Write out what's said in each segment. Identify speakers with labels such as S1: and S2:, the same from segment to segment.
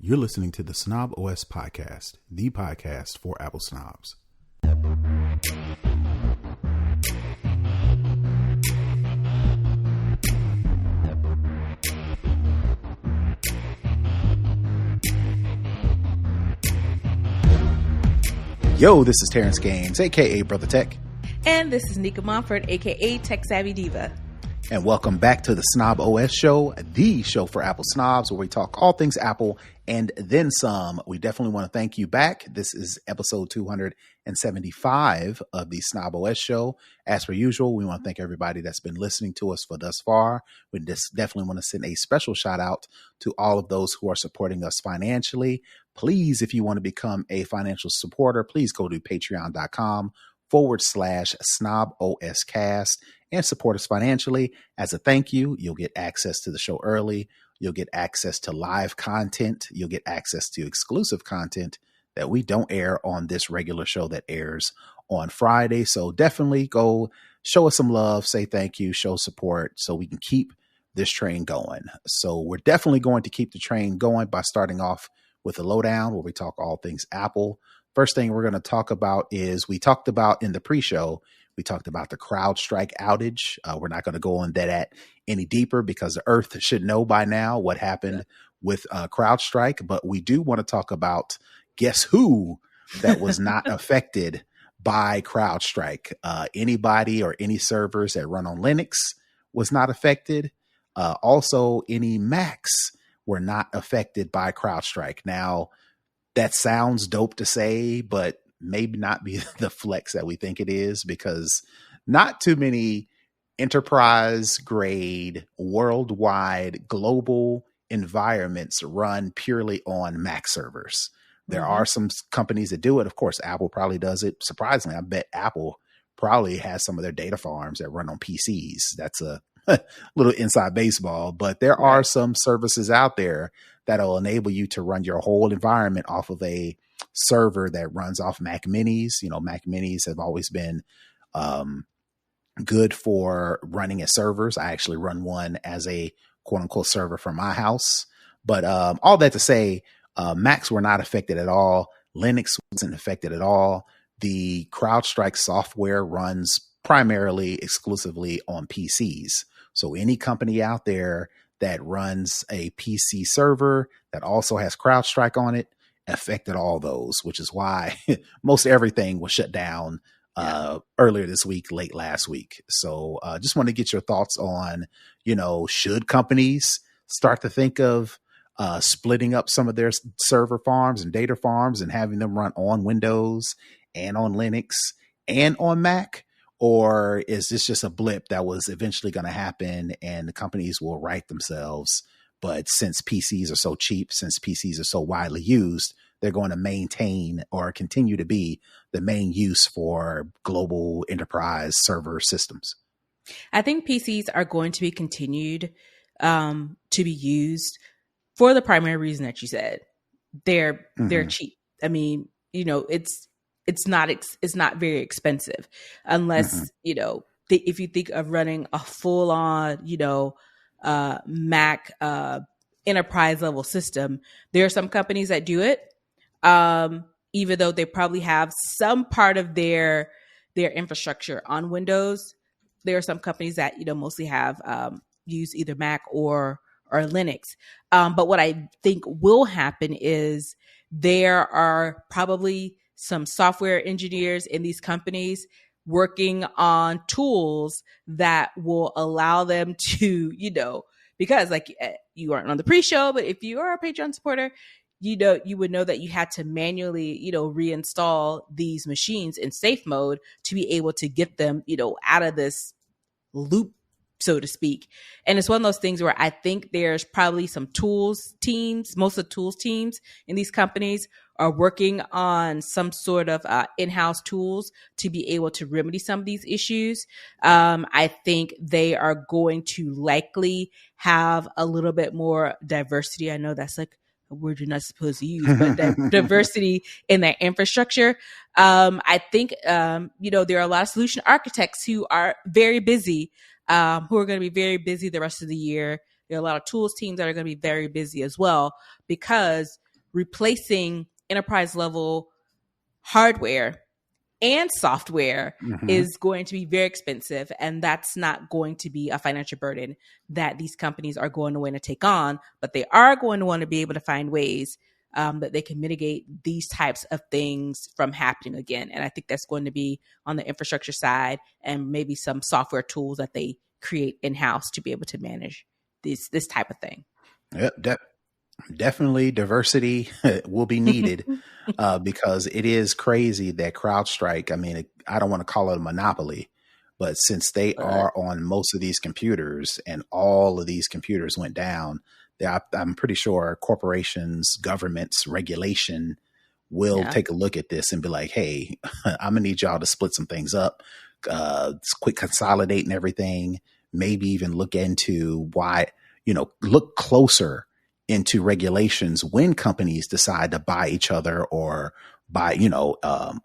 S1: You're listening to the Snob OS Podcast, the podcast for Apple snobs. Yo, this is Terrence Gaines, aka Brother Tech.
S2: And this is Nika Montfort, aka Tech Savvy Diva.
S1: And welcome back to the Snob OS Show, the show for Apple snobs, where we talk all things Apple and then some. We definitely want to thank you back. This is episode 275 of the Snob OS Show. As per usual, we want to thank everybody that's been listening to us for thus far. We definitely want to send a special shout out to all of those who are supporting us financially. Please, if you want to become a financial supporter, please go to patreon.com/snoboscast and support us financially. As a thank you, you'll get access to the show early. You'll get access to live content. You'll get access to exclusive content that we don't air on this regular show that airs on Friday. So definitely go show us some love, say thank you, show support so we can keep this train going. So we're definitely going to keep the train going by starting off with a lowdown where we talk all things Apple. First thing we're going to talk about is we talked about in the pre-show, we talked about the CrowdStrike outage. We're not going to go on that any deeper because the earth should know by now what happened with CrowdStrike. But we do want to talk about guess who that was not affected by CrowdStrike. Anybody or any servers that run on Linux was not affected. Also, any Macs were not affected by CrowdStrike. Now, that sounds dope to say, but maybe not be the flex that we think it is, because not too many enterprise grade, worldwide, global environments run purely on Mac servers. There are some companies that do it. Of course, Apple probably does it. Surprisingly, I bet Apple probably has some of their data farms that run on PCs. That's a little inside baseball, but there are some services out there that'll enable you to run your whole environment off of a server that runs off Mac Minis. You know, Mac Minis have always been good for running as servers. I actually run one as a quote unquote server from my house. But all that to say, Macs were not affected at all. Linux wasn't affected at all. The CrowdStrike software runs primarily exclusively on PCs. So any company out there that runs a PC server that also has CrowdStrike on it affected all those, which is why most everything was shut down earlier this week, late last week. So just want to get your thoughts on, should companies start to think of splitting up some of their server farms and data farms and having them run on Windows and on Linux and on Mac? Or is this just a blip that was eventually going to happen and the companies will right themselves? But since PCs are so cheap, since PCs are so widely used, they're going to maintain or continue to be the main use for global enterprise server systems.
S2: I think PCs are going to be continued to be used for the primary reason that you said. They're cheap. I mean, it's not very expensive unless, if you think of running a full on, Mac enterprise level system. There are some companies that do it, even though they probably have some part of their infrastructure on Windows. There are some companies that, mostly have use either Mac or Linux. But what I think will happen is there are probably some software engineers in these companies working on tools that will allow them to, because like you aren't on the pre-show, but if you are a Patreon supporter, you would know that you had to manually, reinstall these machines in safe mode to be able to get them, out of this loop, so to speak. And it's one of those things where I think there's probably some tools teams, most of the tools teams in these companies are working on some sort of in-house tools to be able to remedy some of these issues. I think they are going to likely have a little bit more diversity. I know that's like a word you're not supposed to use, but diversity in their infrastructure. I think, there are a lot of solution architects who are very busy, who are going to be very busy the rest of the year. There are a lot of tools teams that are going to be very busy as well, because replacing enterprise level hardware and software is going to be very expensive. And that's not going to be a financial burden that these companies are going to want to take on, but they are going to want to be able to find ways that they can mitigate these types of things from happening again. And I think that's going to be on the infrastructure side and maybe some software tools that they create in-house to be able to manage this type of thing.
S1: Yep, definitely diversity will be needed because it is crazy that CrowdStrike, I mean, I don't want to call it a monopoly, but since they are on most of these computers and all of these computers went down, I'm pretty sure corporations, governments, regulation will take a look at this and be like, hey, I'm going to need y'all to split some things up, quit consolidating everything, maybe even look into why, look closer into regulations when companies decide to buy each other or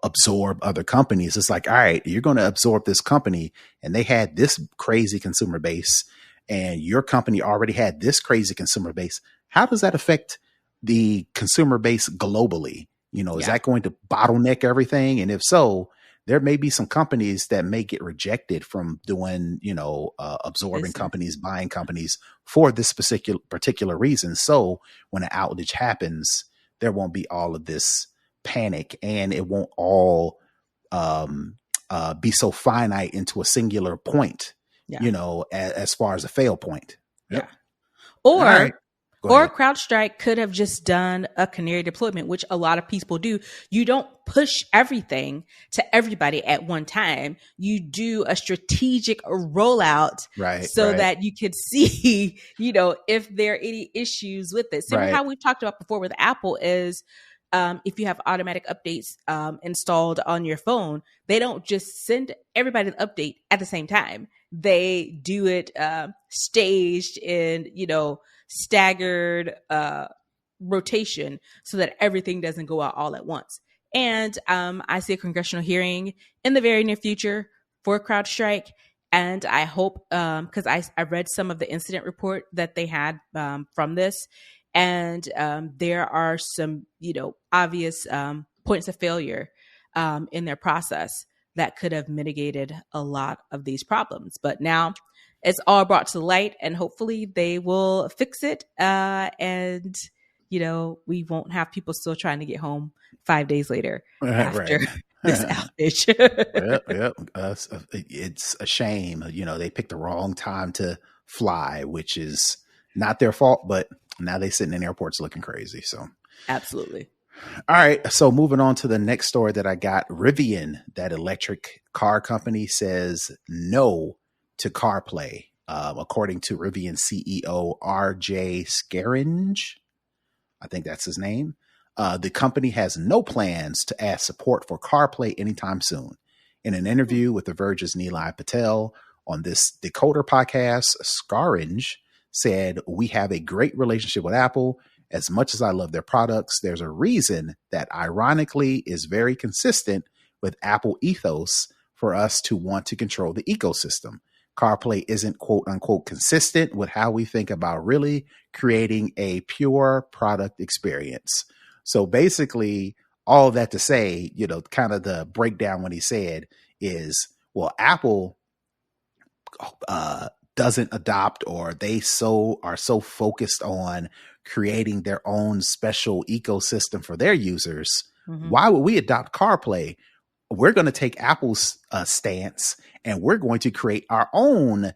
S1: absorb other companies. It's like, all right, you're going to absorb this company and they had this crazy consumer base and your company already had this crazy consumer base. How does that affect the consumer base globally? Is that going to bottleneck everything? And if so, there may be some companies that may get rejected from doing, absorbing companies, buying companies for this particular reason. So when an outage happens, there won't be all of this panic and it won't all be so finite into a singular point, as far as a fail point.
S2: Yep. Yeah. Or CrowdStrike could have just done a canary deployment, which a lot of people do. You don't push everything to everybody at one time. You do a strategic rollout that you could see, if there are any issues with it. Similar how we've talked about before with Apple is if you have automatic updates installed on your phone, they don't just send everybody the update at the same time. They do it staged in, staggered rotation so that everything doesn't go out all at once. And I see a congressional hearing in the very near future for CrowdStrike. And I hope, because I read some of the incident report that they had from this, and there are some, obvious points of failure in their process that could have mitigated a lot of these problems. But now it's all brought to light and hopefully they will fix it. And, we won't have people still trying to get home 5 days later after this outage.
S1: It's a shame. They picked the wrong time to fly, which is not their fault, but now they're sitting in airports looking crazy. So
S2: absolutely.
S1: All right. So moving on to the next story that I got, Rivian, that electric car company, says no to CarPlay. According to Rivian CEO RJ Scaringe, I think that's his name. The company has no plans to add support for CarPlay anytime soon. In an interview with The Verge's Nilay Patel on this Decoder podcast, Scaringe said, "We have a great relationship with Apple. As much as I love their products, there's a reason that ironically is very consistent with Apple ethos for us to want to control the ecosystem. CarPlay isn't quote unquote consistent with how we think about really creating a pure product experience." So basically all of that to say, kind of the breakdown when he said is, well, Apple doesn't adopt, or they are so focused on creating their own special ecosystem for their users. Mm-hmm. Why would we adopt CarPlay? We're going to take Apple's stance and we're going to create our own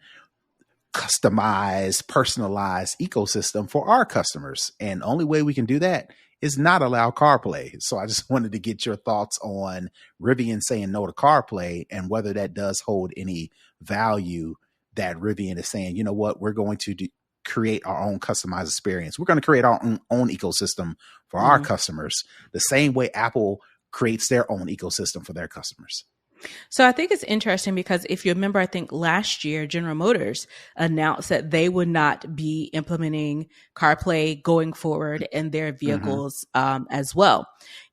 S1: customized, personalized ecosystem for our customers. And the only way we can do that is not allow CarPlay. So I just wanted to get your thoughts on Rivian saying no to CarPlay and whether that does hold any value, that Rivian is saying, you know what, we're going to create our own customized experience. We're going to create our own ecosystem for our customers, the same way Apple creates their own ecosystem for their customers.
S2: So I think it's interesting because if you remember, I think last year, General Motors announced that they would not be implementing CarPlay going forward in their vehicles as well.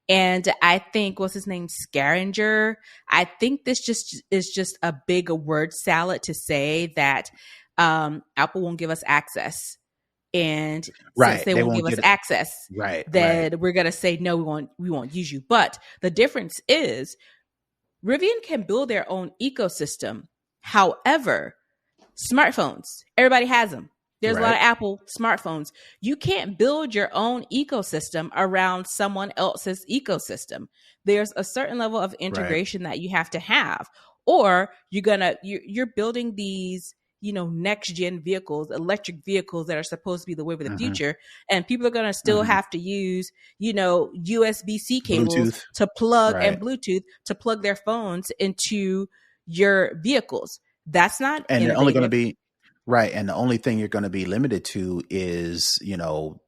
S2: And I think, what's his name? Scaringer. I think this is just a big word salad to say that Apple won't give us access And since
S1: Right.
S2: they
S1: They
S2: won't
S1: won't
S2: give us
S1: get it.
S2: access,
S1: Right. Right.
S2: then we're going to say, no, we won't use you. But the difference is Rivian can build their own ecosystem. However, smartphones, everybody has them. There's a lot
S1: Right.
S2: of Apple smartphones. You can't build your own ecosystem around someone else's ecosystem. There's a certain level of integration that you have to have, or you're building these, next gen vehicles, electric vehicles that are supposed to be the wave of the
S1: Mm-hmm.
S2: future. And people are going to still
S1: Mm-hmm.
S2: have to use, USB-C cables
S1: Bluetooth.
S2: to plug and
S1: Right.
S2: Bluetooth to plug their phones into your vehicles. That's not
S1: And they're only going to
S2: innovative.
S1: be right. And the only thing you're going to be limited to is,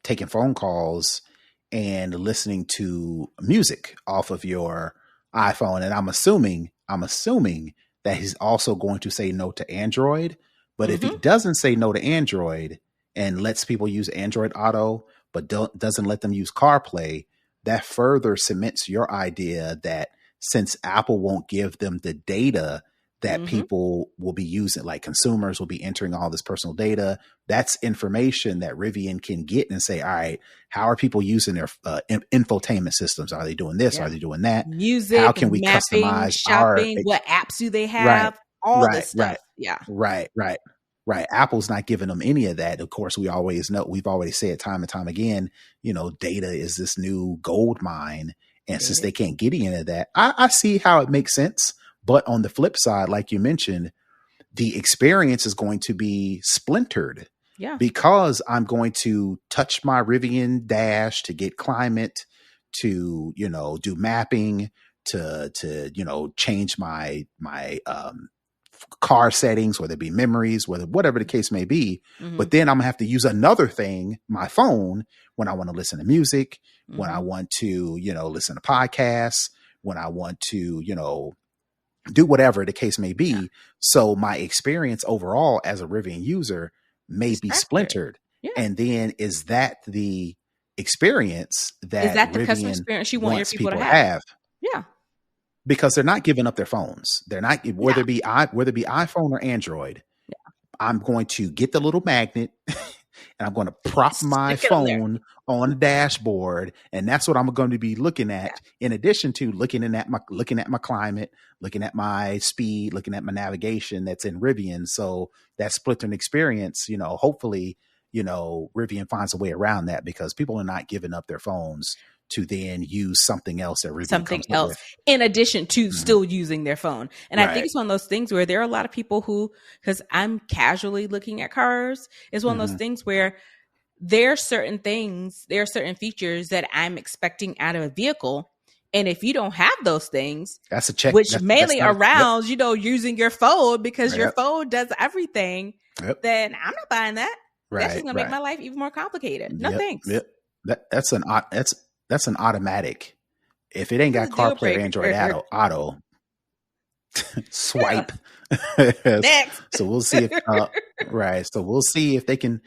S1: taking phone calls and listening to music off of your iPhone. And I'm assuming that he's also going to say no to Android. But if he
S2: Mhm.
S1: doesn't say no to Android and lets people use Android Auto, but doesn't let them use CarPlay, that further cements your idea that since Apple won't give them the data that
S2: Mhm.
S1: people will be using, like consumers will be entering all this personal data. That's information that Rivian can get and say, all right, how are people using their infotainment systems? Are they doing this?
S2: Yeah.
S1: Are they doing that?
S2: Music,
S1: How can we
S2: mapping,
S1: customize our
S2: shopping, what apps do they
S1: right,
S2: have? All this stuff. Yeah.
S1: right. Apple's not giving them any of that. Of course, we always know, we've already said time and time again, data is this new gold mine. And since they can't get any of that, I see how it makes sense. But on the flip side, like you mentioned, the experience is going to be splintered.
S2: Yeah.
S1: Because I'm going to touch my Rivian dash to get climate, to, do mapping, to change my car settings, whether it be memories, whatever the case may be.
S2: Mhm.
S1: But then I'm gonna have to use another thing, my phone, when I want to listen to music, when I want to, listen to podcasts, when I want to, do whatever the case may be.
S2: Yeah.
S1: So my experience overall as a Rivian user may be splintered.
S2: Yeah.
S1: And then is that the experience that
S2: Is that the customer
S1: Rivian
S2: experience you want your
S1: wants
S2: people to
S1: to
S2: have? Yeah.
S1: Because they're not giving up their phones. They're not, whether it be iPhone or Android.
S2: Yeah.
S1: I'm going to get the little magnet and I'm going to prop my
S2: Stick it on there.
S1: phone on the dashboard, and that's what I'm going to be looking at. In addition to looking at my climate, looking at my speed, looking at my navigation that's in Rivian. So that splitting experience, hopefully, Rivian finds a way around that, because people are not giving up their phones to then use something else that Rivian comes up with.
S2: In addition to still using their phone. And I think it's one of those things where there are a lot of people who, because I'm casually looking at cars, it's one of those things where there are certain features that I'm expecting out of a vehicle. And if you don't have those things,
S1: that's a check,
S2: which mainly around, using your phone, because your phone does everything, then I'm not buying that. That's just going to make my life even more complicated. No thanks.
S1: That's an automatic. If it ain't got CarPlay or Android Auto, swipe.
S2: Next.
S1: So we'll see if So we'll see if they can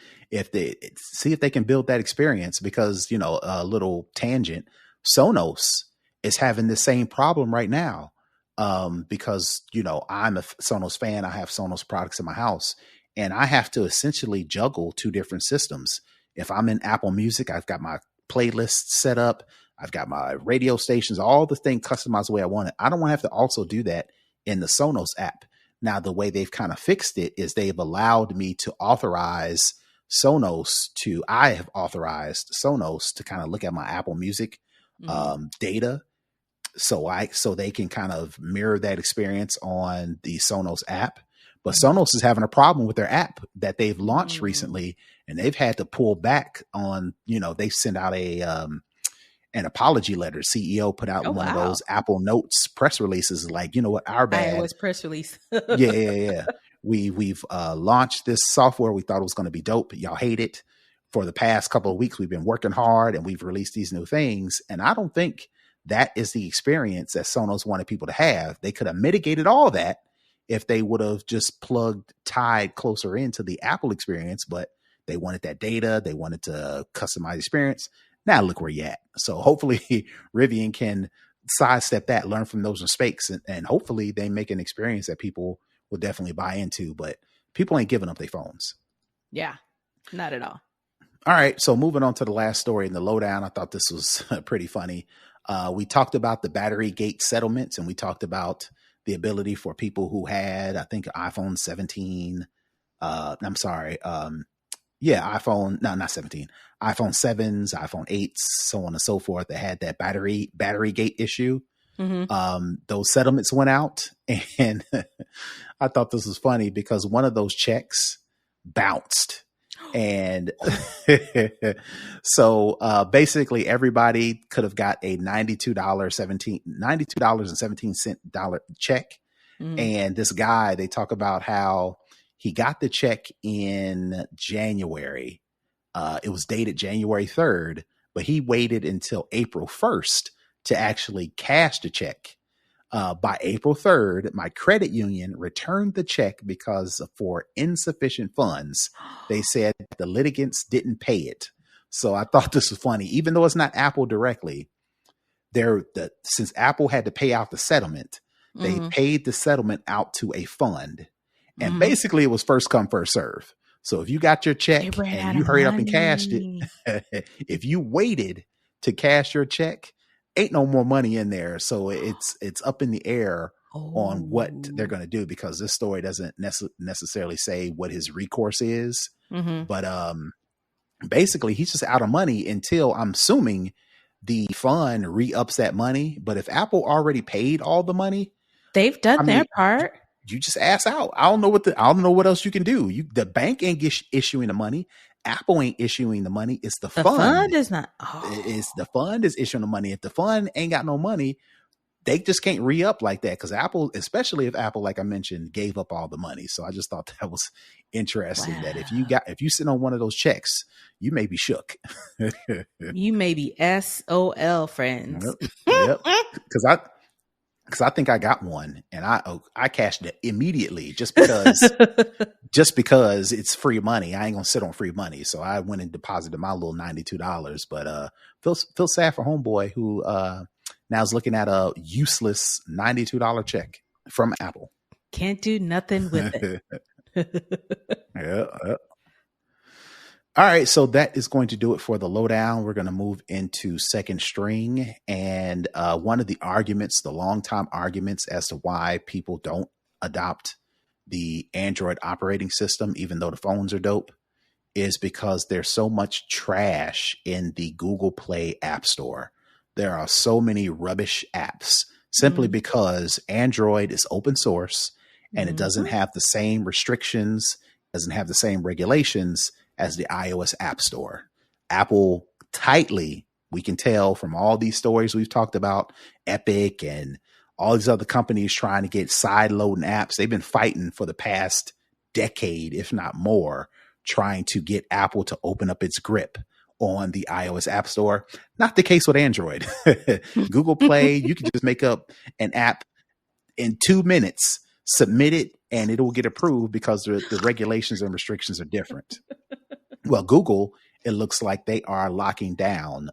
S1: build that experience, because a little tangent, Sonos is having the same problem right now. Because I'm a Sonos fan. I have Sonos products in my house, and I have to essentially juggle two different systems. If I'm in Apple Music, I've got my playlist set up. I've got my radio stations, all the things customized the way I want it. I don't want to have to also do that in the Sonos app. Now, the way they've kind of fixed it is they've allowed me to authorize I have authorized Sonos to kind of look at my Apple Music data. So they can kind of mirror that experience on the Sonos app. But Sonos is having a problem with their app that they've launched recently, and they've had to pull back on, they sent out an apology letter. CEO put out one of those Apple Notes press releases, like, our bad.
S2: It was press release.
S1: Yeah. We've launched this software. We thought it was going to be dope. Y'all hate it. For the past couple of weeks, we've been working hard and we've released these new things. And I don't think that is the experience that Sonos wanted people to have. They could have mitigated all that if they would have just tied closer into the Apple experience, but they wanted that data. They wanted to customize the experience. Now look where you're at. So hopefully Rivian can sidestep that, learn from those mistakes, and hopefully they make an experience that people will definitely buy into. But people ain't giving up their phones.
S2: Yeah, not at all.
S1: All right. So moving on to the last story in the lowdown, I thought this was pretty funny. We talked about the Batterygate settlements, and we talked about the ability for people who had, I think, iPhone 17. I'm sorry. iPhone, no, not 17, iPhone 7s, iPhone 8s, so on and so forth, that had that Batterygate issue. Those settlements went out, and I thought this was funny because one of those checks bounced. And so basically everybody could have got a $92.17 check. And this guy, they talk about how he got the check in January. It was dated January 3rd, but he waited until April 1st to actually cash the check. By April 3rd, my credit union returned the check because for insufficient funds. They said the litigants didn't pay it. So I thought this was funny, even though it's not Apple directly. Since Apple had to pay out the settlement, they paid the settlement out to a fund. And basically it was first come, first serve. So if you got your check and you hurried up and cashed it, if you waited to cash your check, ain't no more money in there. So it's up in the air on what they're going to do, because this story doesn't necessarily say what his recourse is. But basically he's just out of money until, I'm assuming, the fund re-ups that money. But if Apple already paid all the money,
S2: they've done their part.
S1: You just ass out. I don't know what else you can do. The bank ain't issuing the money. Apple ain't issuing the money. It's the fund. The
S2: fund is not.
S1: It's the fund is issuing the money. If the fund ain't got no money, they just can't re-up like that. Because Apple, especially if Apple, like I mentioned, gave up all the money. So I just thought that was interesting. Wow. That if you sit on one of those checks, you may be shook.
S2: You may be SOL, friends.
S1: Yep. Because I think I got one, and I cashed it immediately just because it's free money. I ain't gonna sit on free money, so I went and deposited my little $92. But feel sad for homeboy who now is looking at a useless $92 check from Apple.
S2: Can't do nothing with it.
S1: Yeah. All right, so that is going to do it for the lowdown. We're going to move into second string. And one of the arguments, the long-time arguments as to why people don't adopt the Android operating system, even though the phones are dope, is because there's so much trash in the Google Play App Store. There are so many rubbish apps simply because Android is open source and it doesn't have the same restrictions, doesn't have the same regulations as the iOS App Store. Apple tightly, we can tell from all these stories we've talked about, Epic and all these other companies trying to get side loading apps. They've been fighting for the past decade, if not more, trying to get Apple to open up its grip on the iOS App Store. Not the case with Android. Google Play, you can just make up an app in 2 minutes, submit it, and it will get approved because the regulations and restrictions are different. Well, Google, it looks like they are locking down.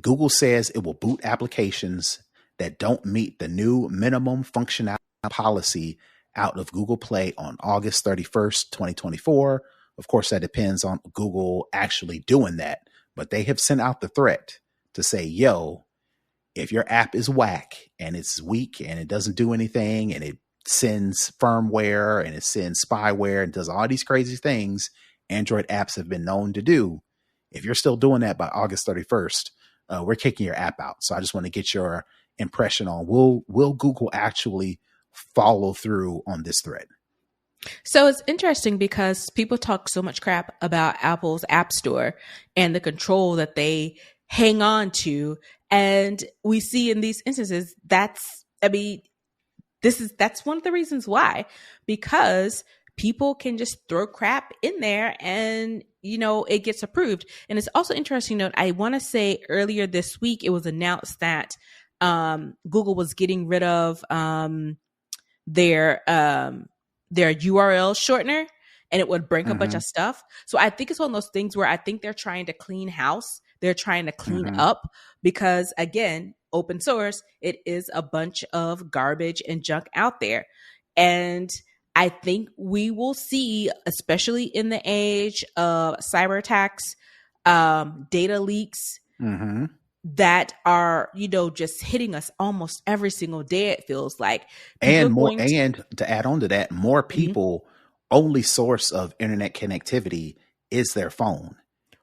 S1: Google says it will boot applications that don't meet the new minimum functionality policy out of Google Play on August 31st, 2024. Of course, that depends on Google actually doing that. But they have sent out the threat to say, yo, if your app is whack and it's weak and it doesn't do anything and it sends firmware and it sends spyware and does all these crazy things Android apps have been known to do, if you're still doing that by August 31st, we're kicking your app out. So I just want to get your impression on will Google actually follow through on this threat?
S2: So it's interesting because people talk so much crap about Apple's App Store and the control that they hang on to. And we see in these instances, that's one of the reasons why, because people can just throw crap in there and, it gets approved. And it's also interesting to note, I want to say earlier this week, it was announced that Google was getting rid of their URL shortener, and it would bring a bunch of stuff. So I think it's one of those things where I think they're trying to clean house. They're trying to clean up because, again, open source, it is a bunch of garbage and junk out there. And I think we will see, especially in the age of cyber attacks, data leaks
S1: Mm-hmm.
S2: that are, just hitting us almost every single day. It feels like people are
S1: And more,
S2: going to,
S1: and to add on to that, more
S2: Mhm.
S1: people only source of internet connectivity is their phone.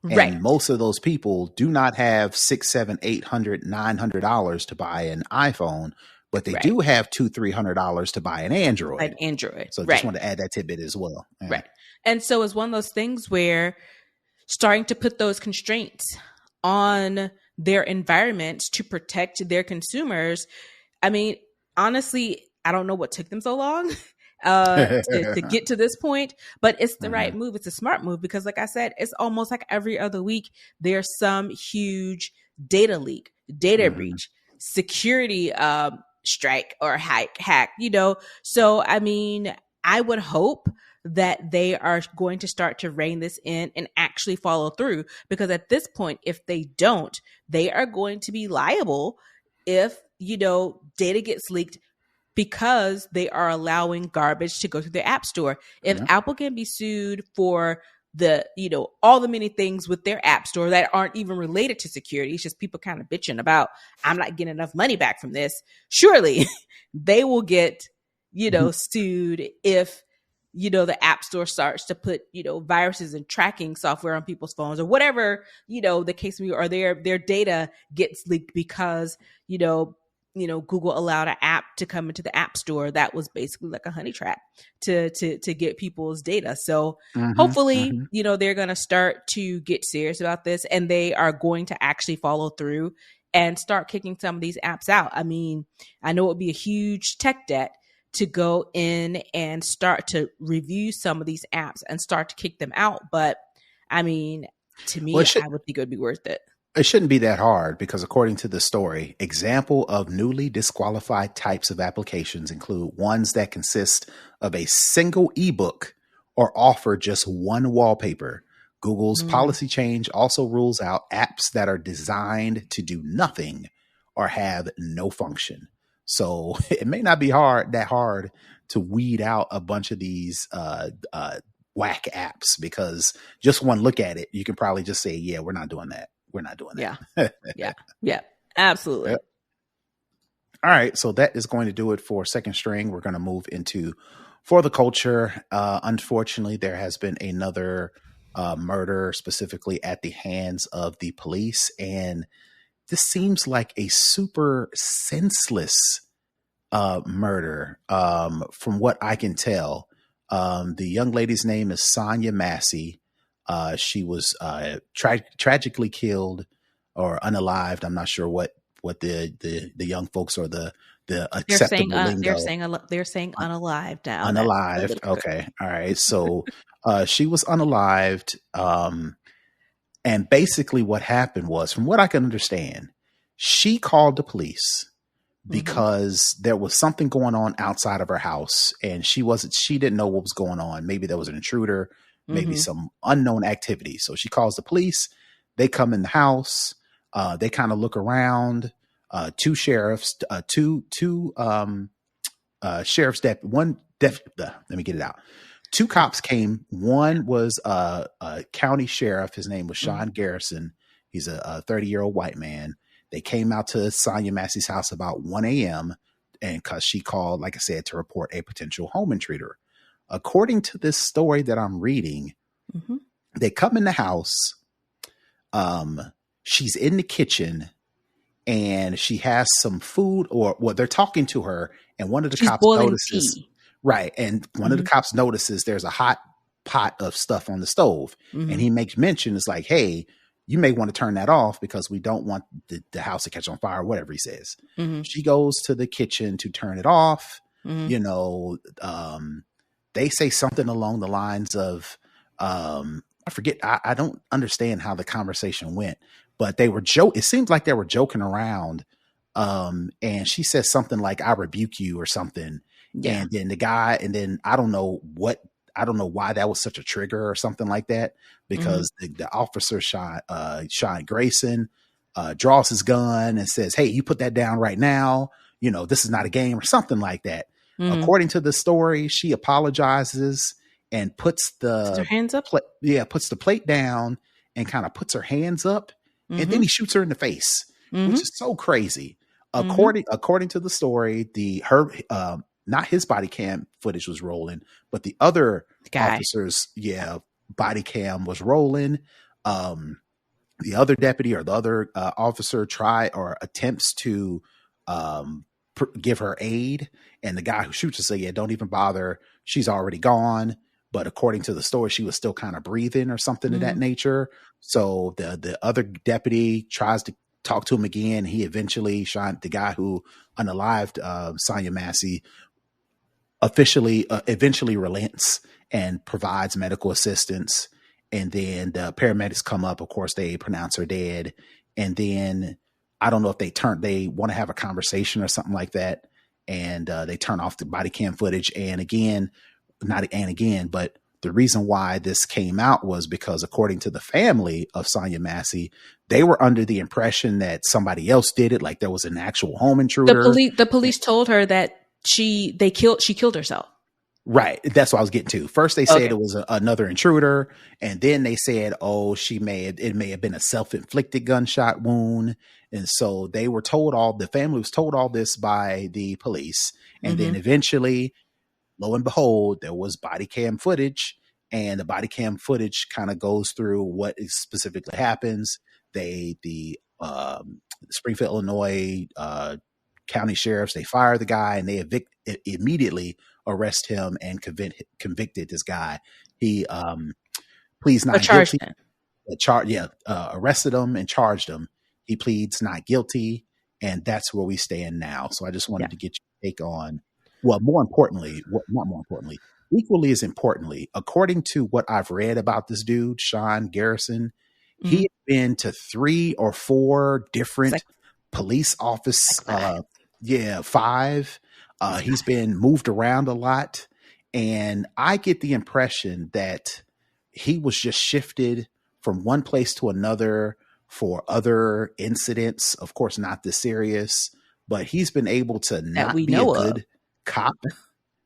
S2: Right,
S1: And most of those people do not have six, seven, $800, $900 to buy an iPhone, but they
S2: right.
S1: do have $200, $300 to buy an
S2: An
S1: Android.
S2: Android,
S1: So just
S2: right,
S1: want to add that tidbit as well. Yeah.
S2: right. And so it's one of those things where starting to put those constraints on their environments to protect their consumers. I mean, honestly, I don't know what took them so long to get to this point, but it's the right
S1: Mhm.
S2: move. It's a smart move because, like I said, it's almost like every other week there's some huge data leak, data
S1: Mhm.
S2: breach, security strike or hack. So I mean, I would hope that they are going to start to rein this in and actually follow through, because at this point, if they don't, they are going to be liable if data gets leaked, because they are allowing garbage to go through their app store. If
S1: Yeah.
S2: Apple can be sued for the all the many things with their app store that aren't even related to security, it's just people kind of bitching about, I'm not getting enough money back from this, surely they will get sued if the app store starts to put viruses and tracking software on people's phones, or whatever the case may be, or their data gets leaked because Google allowed an app to come into the app store that was basically like a honey trap to get people's data. So
S1: Mhm.
S2: hopefully,
S1: Mhm.
S2: they're going to start to get serious about this, and they are going to actually follow through and start kicking some of these apps out. I mean, I know it would be a huge tech debt to go in and start to review some of these apps and start to kick them out. But I mean, to
S1: Well,
S2: me, I would think it would be worth it.
S1: it shouldn't be that hard because according to the story, example of newly disqualified types of applications include ones that consist of a single ebook or offer just one wallpaper. Google's
S2: Mm.
S1: policy change also rules out apps that are designed to do nothing or have no function. So it may not be that hard to weed out a bunch of these whack apps, because just one look at it, you can probably just say, yeah, we're not doing that. We're not doing
S2: Yeah.
S1: that.
S2: Yeah. Absolutely.
S1: Yep. All right. So that is going to do it for second string. We're going to move into for the culture. Unfortunately, there has been another murder, specifically at the hands of the police. And this seems like a super senseless murder, from what I can tell. The young lady's name is Sonya Massey. She was tragically killed or unalived. I'm not sure what the young folks or the acceptable lingo.
S2: They're saying unalived now. That's
S1: Unalived.
S2: political.
S1: Okay. All right. So she was unalived. And basically what happened was, from what I can understand, she called the police because there was something going on outside of her house, and she didn't know what was going on. Maybe there was an intruder, maybe some unknown activity. So she calls the police. They come in the house. They kind of look around. Two sheriffs, let me get it out. Two cops came. One was a county sheriff. His name was Sean Garrison. He's a 30-year-old white man. They came out to Sonya Massey's house about 1 a.m. and because she called, like I said, to report a potential home intruder. According to this story that I'm reading, they come in the house. She's in the kitchen and she has some food, or they're talking to her, and one of the
S2: She's
S1: cops
S2: boiling
S1: notices.
S2: tea.
S1: Right. And one of the cops notices there's a hot pot of stuff on the stove. And he makes mention, it's like, hey, you may want to turn that off because we don't want the house to catch on fire, whatever he says. She goes to the kitchen to turn it off. They say something along the lines of, I forget, I don't understand how the conversation went, but it seems like they were joking around. And she says something like, I rebuke you or something. Yeah. And then I don't know why that was such a trigger or something like that, because the officer Sean Grayson draws his gun and says, hey, you put that down right now. This is not a game, or something like that.
S2: Mm-hmm.
S1: According to the story, she apologizes and puts
S2: Puts her
S1: the
S2: hands up.
S1: puts the plate down and kind of puts her hands up, and then
S2: Mm-hmm.
S1: he shoots her in the face,
S2: Mm-hmm.
S1: which is so crazy.
S2: Mm-hmm.
S1: According to the story, not his body cam footage was rolling, but the other
S2: Guy.
S1: officer's body cam was rolling. The other deputy or the other officer attempts to give her aid, and the guy who shoots her say, "Yeah, don't even bother. She's already gone." But according to the story, she was still kind of breathing or something of that nature. So the other deputy tries to talk to him again. He eventually the guy who unalived Sonya Massey eventually relents and provides medical assistance. And then the paramedics come up. Of course, they pronounce her dead. And then I don't know if they want to have a conversation or something like that. And they turn off the body cam footage. But the reason why this came out was because, according to the family of Sonya Massey, they were under the impression that somebody else did it. Like there was an actual home intruder.
S2: The police told her that she killed herself.
S1: Right. That's what I was getting to. First, they said it was another intruder. And then they said, it may have been a self-inflicted gunshot wound. And so the family was told all this by the police. And then eventually, lo and behold, there was body cam footage. And the body cam footage kind of goes through what specifically happens. The Springfield, Illinois county sheriffs, they fire the guy and they immediately arrest him and convicted this guy. He pleads not guilty. Arrested him and charged him. He pleads not guilty, and that's where we stand now. So I just wanted to get your take on, not more importantly, equally as importantly, according to what I've read about this dude, Sean Garrison, he had been to 3 or 4 different police office. 5. He's been moved around a lot. And I get the impression that he was just shifted from one place to another for other incidents. Of course, not this serious, but he's been able to not be a good cop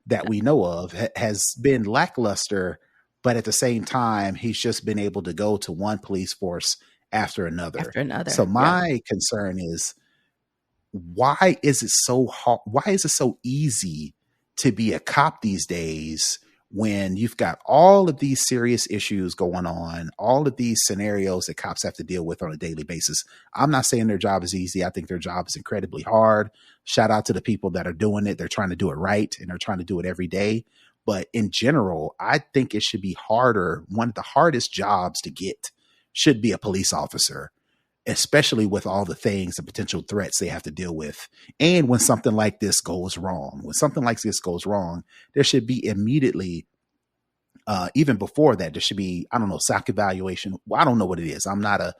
S1: that we know of. Has been lackluster, but at the same time, he's just been able to go to one police force after another. So my concern is, why is it so hard? Why is it so easy to be a cop these days when you've got all of these serious issues going on, all of these scenarios that cops have to deal with on a daily basis? I'm not saying their job is easy. I think their job is incredibly hard. Shout out to the people that are doing it. They're trying to do it right, and they're trying to do it every day. But in general, I think it should be harder. One of the hardest jobs to get should be a police officer, especially with all the things and potential threats they have to deal with. And when something like this goes wrong, there should be immediately, even before that, there should be, SOC evaluation. Well, I don't know what it is. I'm not a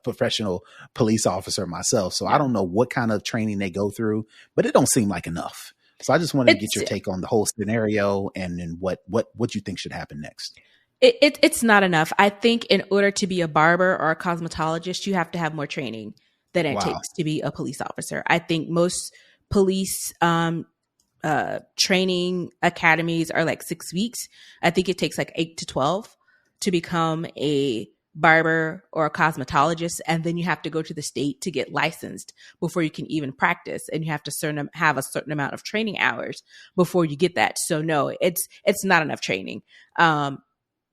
S1: professional police officer myself, so I don't know what kind of training they go through, but it don't seem like enough. So I just wanted to get your take on the whole scenario and then what you think should happen next.
S2: It's not enough. I think in order to be a barber or a cosmetologist, you have to have more training than it takes to be a police officer. I think most police training academies are like 6 weeks. I think it takes like 8 to 12 to become a barber or a cosmetologist. And then you have to go to the state to get licensed before you can even practice. And you have to have a certain amount of training hours before you get that. So no, it's not enough training.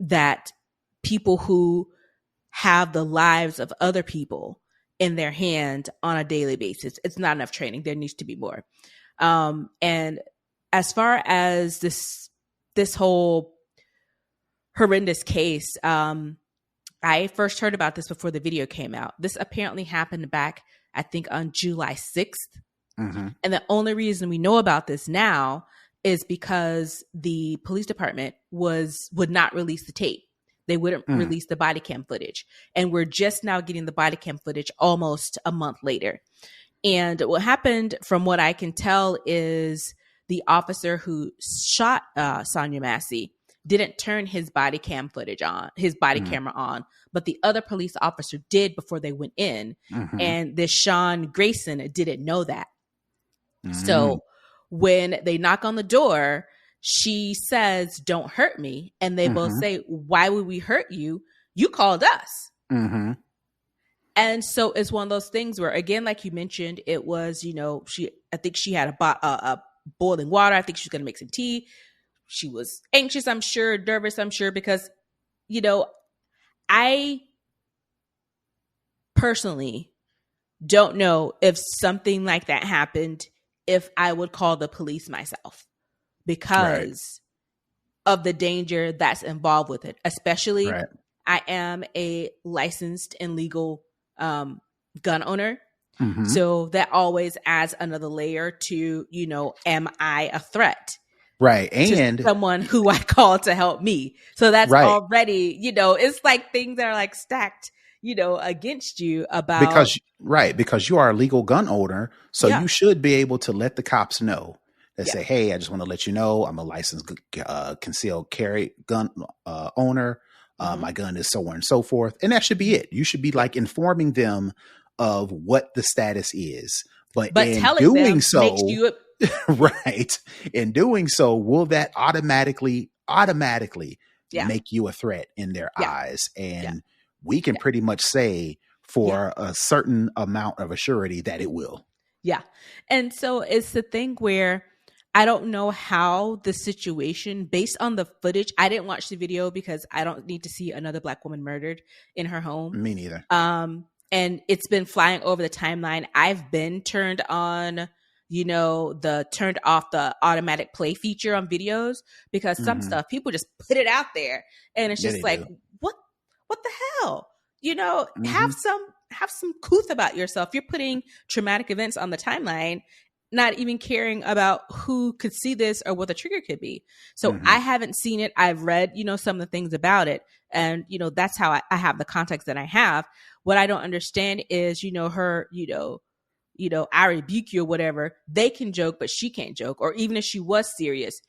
S2: That people who have the lives of other people in their hand on a daily basis, it's not enough training. There needs to be more. And as far as this whole horrendous case, I first heard about this before the video came out. This apparently happened back, I think, on July 6th. Mm-hmm. And the only reason we know about this now is because the police department would not release the tape. They wouldn't release the body cam footage. And we're just now getting the body cam footage almost a month later. And what happened, from what I can tell, is the officer who shot Sonya Massey didn't turn his body cam footage on, his body camera on, but the other police officer did before they went in. Mm-hmm. And this Sean Grayson didn't know that. Mm-hmm. So when they knock on the door, she says, "Don't hurt me." And they both say, "Why would we hurt you? You called us." And so it's one of those things where, again, like you mentioned, it was, I think she had a boiling water. I think she was going to make some tea. She was anxious, I'm sure, nervous, I'm sure, because, I personally don't know if something like that happened, if I would call the police myself because of the danger that's involved with it. Especially, I am a licensed and legal gun owner. So that always adds another layer to, am I a threat?
S1: Right. And
S2: someone who I call to help me. So that's already, it's like things that are like stacked, against you about.
S1: Because you are a legal gun owner. So you should be able to let the cops know that say, hey, I just want to let you know I'm a licensed concealed carry gun owner. My gun is so on and so forth. And that should be it. You should be like informing them of what the status is. But in
S2: telling
S1: doing
S2: them
S1: so,
S2: makes you
S1: in doing so, will that automatically make you a threat in their eyes? And we can pretty much say for a certain amount of assurity that it will.
S2: Yeah. And so it's the thing where I don't know how the situation, based on the footage, I didn't watch the video because I don't need to see another Black woman murdered in her home.
S1: Me neither.
S2: And it's been flying over the timeline. I've been turned on, turned off the automatic play feature on videos because some stuff, people just put it out there. And it's just like, what the hell? Have some couth about yourself. You're putting traumatic events on the timeline, not even caring about who could see this or what the trigger could be. So I haven't seen it. I've read, some of the things about it. And, that's how I have the context that I have. What I don't understand is, her, I rebuke you or whatever. They can joke, but she can't joke. Or even if she was serious,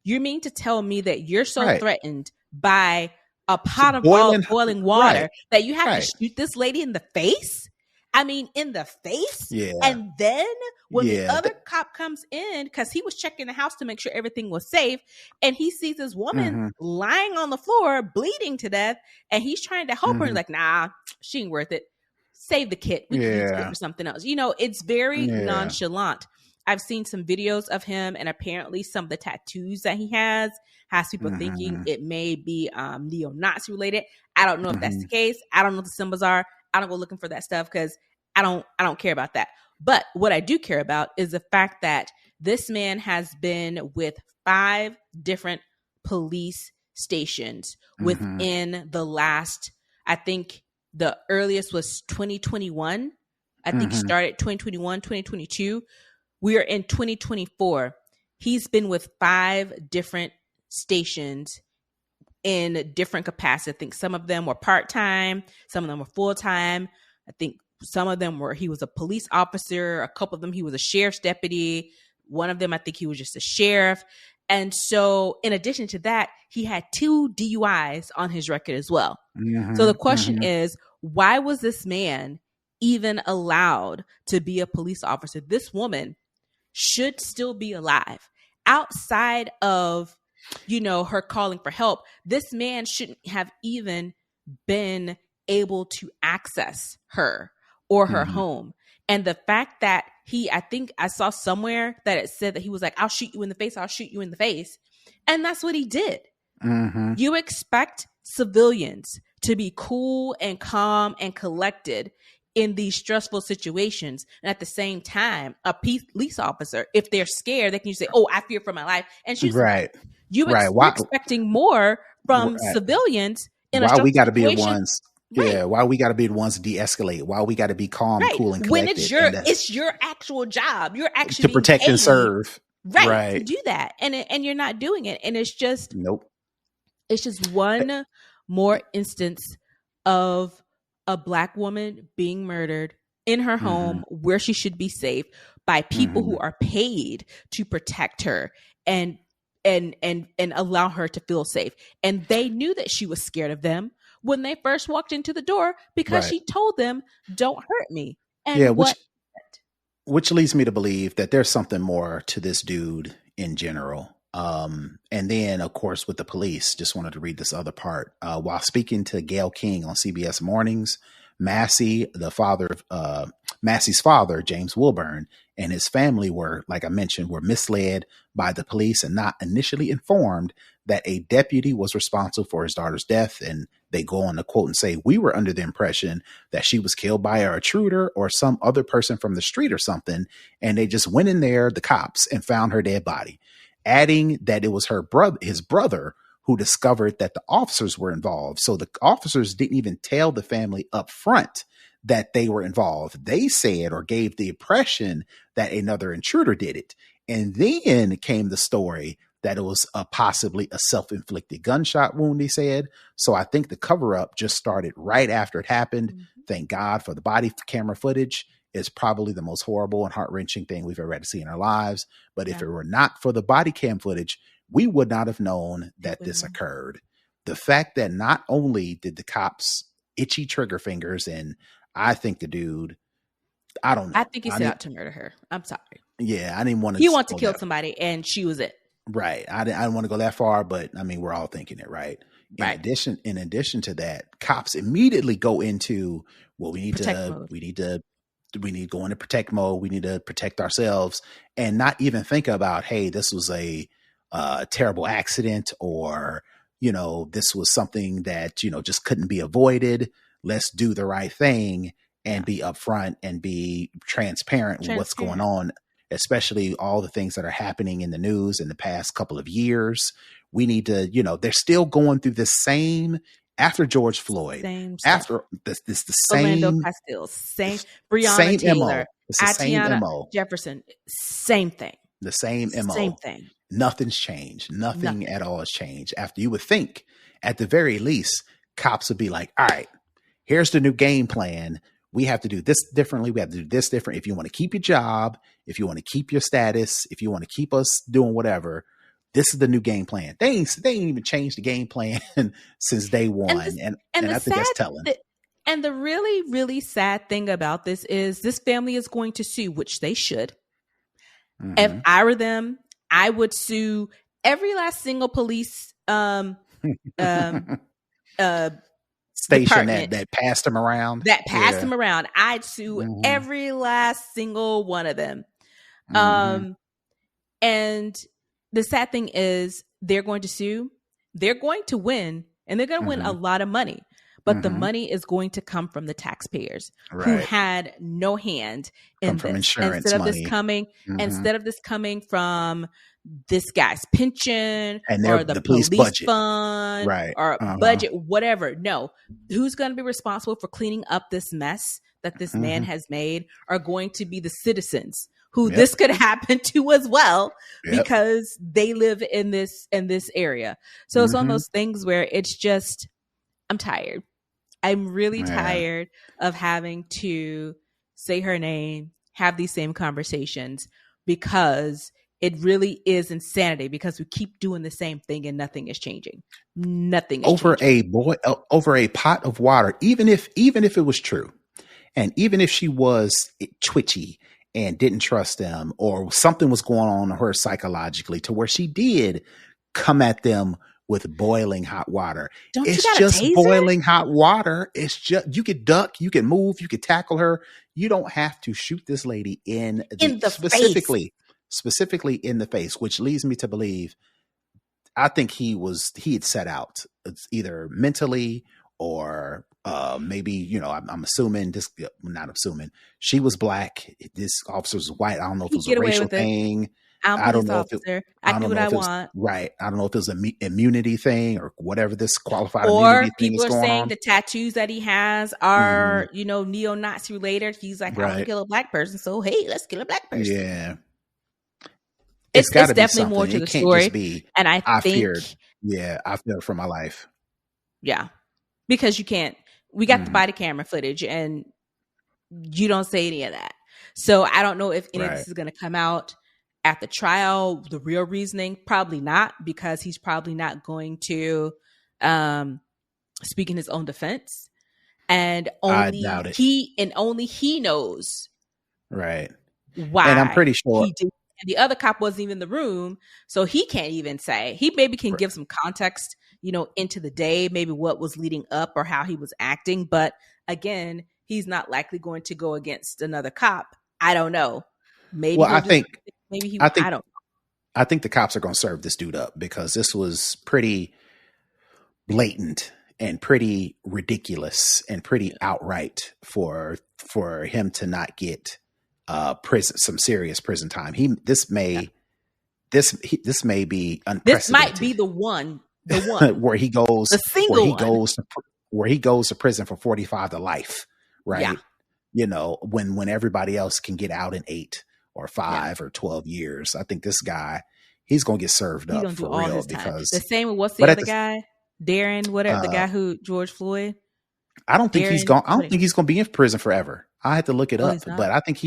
S2: you mean to tell me that you're so threatened by a pot of boiling water that you have to shoot this lady in the face? I mean, in the face. Yeah. And then when the other cop comes in, because he was checking the house to make sure everything was safe, and he sees this woman lying on the floor, bleeding to death, and he's trying to help her. He's like, nah, she ain't worth it. Save the kid. We can use it for something else. It's very nonchalant. I've seen some videos of him, and apparently some of the tattoos that he has people thinking it may be neo-Nazi related. I don't know if that's the case. I don't know what the symbols are. I don't go looking for that stuff because I don't care about that. But what I do care about is the fact that this man has been with 5 different police stations within the last, I think the earliest was 2021. I think he started 2021, 2022. We are in 2024. He's been with 5 different stations in different capacities. I think some of them were part-time, some of them were full-time. I think some of them he was a police officer. A couple of them, he was a sheriff's deputy. One of them, I think he was just a sheriff. And so in addition to that, he had 2 DUIs on his record as well. So the question is, why was this man even allowed to be a police officer? This woman should still be alive. Outside of her calling for help, this man shouldn't have even been able to access her or her home. And the fact that I think I saw somewhere that it said that he was like, I'll shoot you in the face. I'll shoot you in the face. And that's what he did. You expect civilians to be cool and calm and collected in these stressful situations. And at the same time, a police officer, if they're scared, they can say, oh, I fear for my life. And she's you're expecting more from civilians in a
S1: we got to be the ones. Yeah, why we got to be the ones to de-escalate? Why we got to be calm, cool, and collected?
S2: When it's your actual job. You're actually
S1: to protect and serve.
S2: Right. To do that. And you're not doing it. And it's just It's just one more instance of a Black woman being murdered in her home where she should be safe by people who are paid to protect her and allow her to feel safe. And they knew that she was scared of them when they first walked into the door because she told them, don't hurt me. And
S1: which leads me to believe that there's something more to this dude in general. And then, of course, with the police, just wanted to read this other part. While speaking to Gayle King on CBS Mornings, Massey's father, James Wilburn, and his family were, like I mentioned, were misled by the police and not initially informed that a deputy was responsible for his daughter's death. And they go on to quote and say, "We were under the impression that she was killed by an intruder or some other person from the street or something. And they just went in there, the cops, and found her dead body," adding that it was his brother who discovered that the officers were involved. So the officers didn't even tell the family up front that they were involved. They said, or gave the impression, that another intruder did it. And then came the story that it was possibly a self-inflicted gunshot wound, he said. So I think the cover-up just started right after it happened. Mm-hmm. Thank God for the body camera footage. It's probably the most horrible and heart-wrenching thing we've ever had to see in our lives. But if it were not for the body cam footage, we would not have known that this occurred. The fact that not only did the cops itchy trigger fingers, and I think the dude, I don't know.
S2: I think he set out to murder her. I'm sorry.
S1: Yeah, I didn't want to.
S2: He wanted to kill somebody, and she was it.
S1: Right. I didn't want to go that far, but I mean, we're all thinking it, right?
S2: Right.
S1: In addition to that, cops immediately go into, well, we need to go into protect mode. We need to protect ourselves, and not even think about, hey, this was a terrible accident, or, this was something that, just couldn't be avoided. Let's do the right thing and be upfront and be transparent with what's going on, especially all the things that are happening in the news in the past couple of years. We need to, they're still going through the same after George Floyd, after the same
S2: Orlando Castiles, same Breonna Taylor, Atiana Jefferson, same thing.
S1: The same MO.
S2: Same thing.
S1: Nothing's changed. Nothing at all has changed. After, you would think, at the very least, cops would be like, all right, here's the new game plan. We have to do this differently. We have to do this different. If you want to keep your job, if you want to keep your status, if you want to keep us doing whatever, this is the new game plan. They ain't even changed the game plan since day one. And I think that's telling.
S2: And the really, really sad thing about this is this family is going to sue, which they should. Mm-hmm. If I were them, I would sue every last single police
S1: station that passed them around.
S2: Them around. I'd sue every last single one of them. And the sad thing is, they're going to sue, they're going to win, and they're going to win a lot of money. But the money is going to come from the taxpayers who had no hand in this.
S1: Insurance
S2: instead of
S1: money.
S2: Instead of this coming from this guy's pension
S1: and
S2: or the police
S1: budget
S2: fund or budget, whatever. No, who's going to be responsible for cleaning up this mess that this man has made are going to be the citizens who this could happen to as well, because they live in this area. So it's one of those things where it's just, I'm tired. I'm really tired of having to say her name, have these same conversations, because it really is insanity, because we keep doing the same thing and nothing is changing. Nothing is changing.
S1: Over a pot of water, even if it was true, and even if she was twitchy and didn't trust them, or something was going on her psychologically to where she did come at them with boiling hot water. It's just boiling hot water. It's just, you could duck, you can move, you could tackle her. You don't have to shoot this lady in the specifically in the face, which leads me to believe, I think he had set out. It's either mentally or maybe, I'm assuming this, not assuming, she was black. This officer was white. I don't know if it was a racial thing.
S2: I don't know if I do what I want.
S1: Right. I don't know if it was an immunity thing or whatever this qualified
S2: or
S1: immunity thing is going on.
S2: People are saying the tattoos that he has are, neo-Nazi related. He's like, I want to kill a black person, so hey, let's kill a black person.
S1: Yeah.
S2: It's definitely more to the story. And I
S1: feared for my life.
S2: Yeah. Because you can't. We got the body camera footage and you don't say any of that. So I don't know if any of this is going to come out at the trial. The real reasoning, probably not, because he's probably not going to speak in his own defense. And only he knows.
S1: Right.
S2: why
S1: And I'm pretty sure
S2: he did. And the other cop wasn't even in the room, so he can't even say. He maybe can give some context, into the day, maybe what was leading up or how he was acting. But again, he's not likely going to go against another cop. I don't know. Maybe
S1: well, I think
S2: I don't know.
S1: I think the cops are going to serve this dude up because this was pretty blatant and pretty ridiculous and pretty outright for him to not get some serious prison time. This may be unprecedented.
S2: This might be the one
S1: where he goes
S2: the single
S1: where he goes to prison for 45 to life, right?
S2: Yeah.
S1: When everybody else can get out in 8 or 5 or 12 years. I think this guy, he's going to get served up for real because
S2: the same with what's the other guy? Darren, whatever, the guy who George Floyd.
S1: I don't think he's going to be in prison forever. I had to look it up, but I think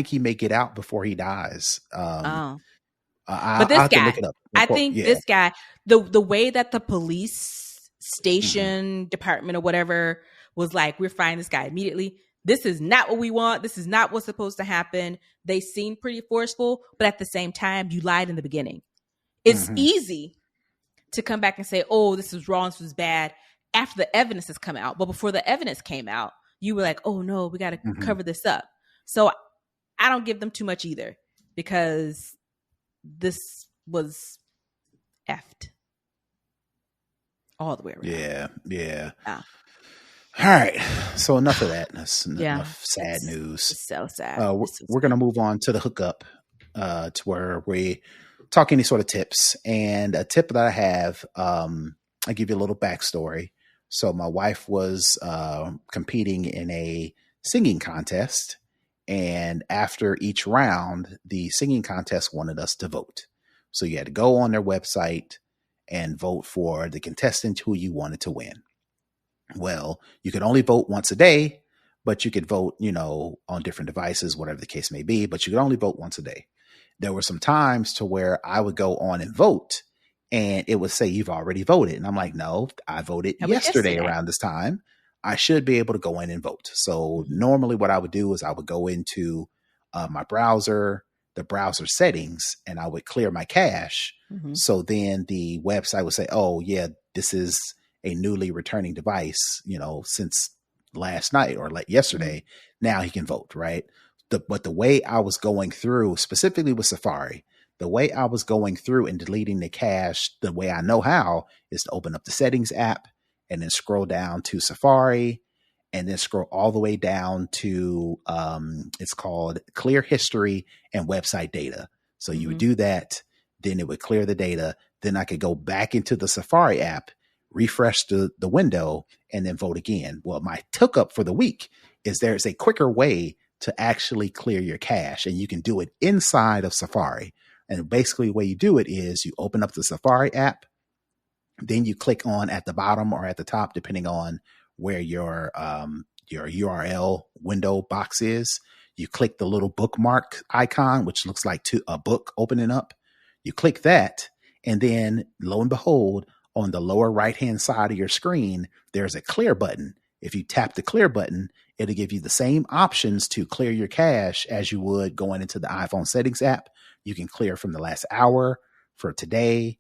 S1: he may get out before he dies.
S2: But this guy, I think this guy, the way that the police station department or whatever was like, we're firing this guy immediately. This is not what we want. This is not what's supposed to happen. They seem pretty forceful, but at the same time, you lied in the beginning. It's easy to come back and say, oh, this was wrong, this was bad, after the evidence has come out. But before the evidence came out, you were like, oh no, we got to cover this up. So I don't give them too much either, because this was effed all the way around.
S1: Yeah. All right. So enough of that. That's enough sad news.
S2: So sad.
S1: We're going to move on to the hookup, to where we talk any sort of tips. And a tip that I have, I give you a little backstory. So my wife was competing in a singing contest. And after each round, the singing contest wanted us to vote. So you had to go on their website and vote for the contestant who you wanted to win. Well, you could only vote once a day, but you could vote, on different devices, whatever the case may be, but you could only vote once a day. There were some times to where I would go on and vote and it would say, you've already voted. And I'm like, no, I voted yesterday around this time. I should be able to go in and vote. So normally what I would do is I would go into my browser, the browser settings, and I would clear my cache. So then the website would say, oh yeah, this is a newly returning device, since last night or like yesterday. Now he can vote, right? But the way I was going through, specifically with Safari, the way I was going through and deleting the cache, the way I know how is to open up the settings app and then scroll down to Safari and then scroll all the way down to, it's called clear history and website data. So you would do that, then it would clear the data. Then I could go back into the Safari app, refresh the window, and then vote again. Well, my hookup for the week is there's a quicker way to actually clear your cache, and you can do it inside of Safari. And basically the way you do it is you open up the Safari app, then you click on at the bottom or at the top, depending on where your URL window box is. You click the little bookmark icon, which looks like a book opening up. You click that, and then lo and behold, on the lower right-hand side of your screen, there's a clear button. If you tap the clear button, it'll give you the same options to clear your cache as you would going into the iPhone settings app. You can clear from the last hour, for today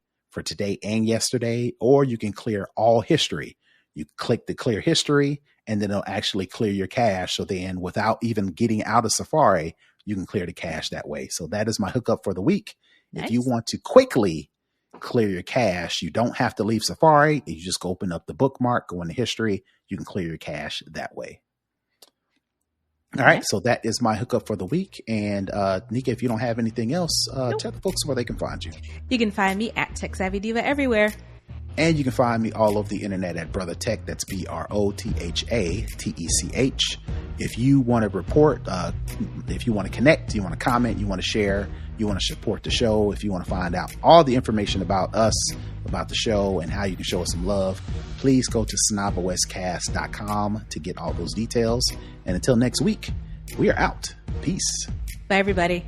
S1: and yesterday, or you can clear all history. You click the clear history, and then it'll actually clear your cache. So then without even getting out of Safari, you can clear the cache that way. So that is my hookup for the week. Nice. If you want to quickly clear your cache, you don't have to leave Safari. You just go open up the bookmark, go into history. You can clear your cache that way. All right. So that is my hookup for the week. And Nika, if you don't have anything else, tell the folks where they can find you.
S2: You can find me at Tech Savvy Diva everywhere.
S1: And you can find me all over the internet at Brother Tech. That's BROTHATECH. If you want to report, if you want to connect, you want to comment, you want to share, you want to support the show, if you want to find out all the information about us, about the show, and how you can show us some love, please go to snobOScast.com to get all those details. And until next week, we are out. Peace.
S2: Bye, everybody.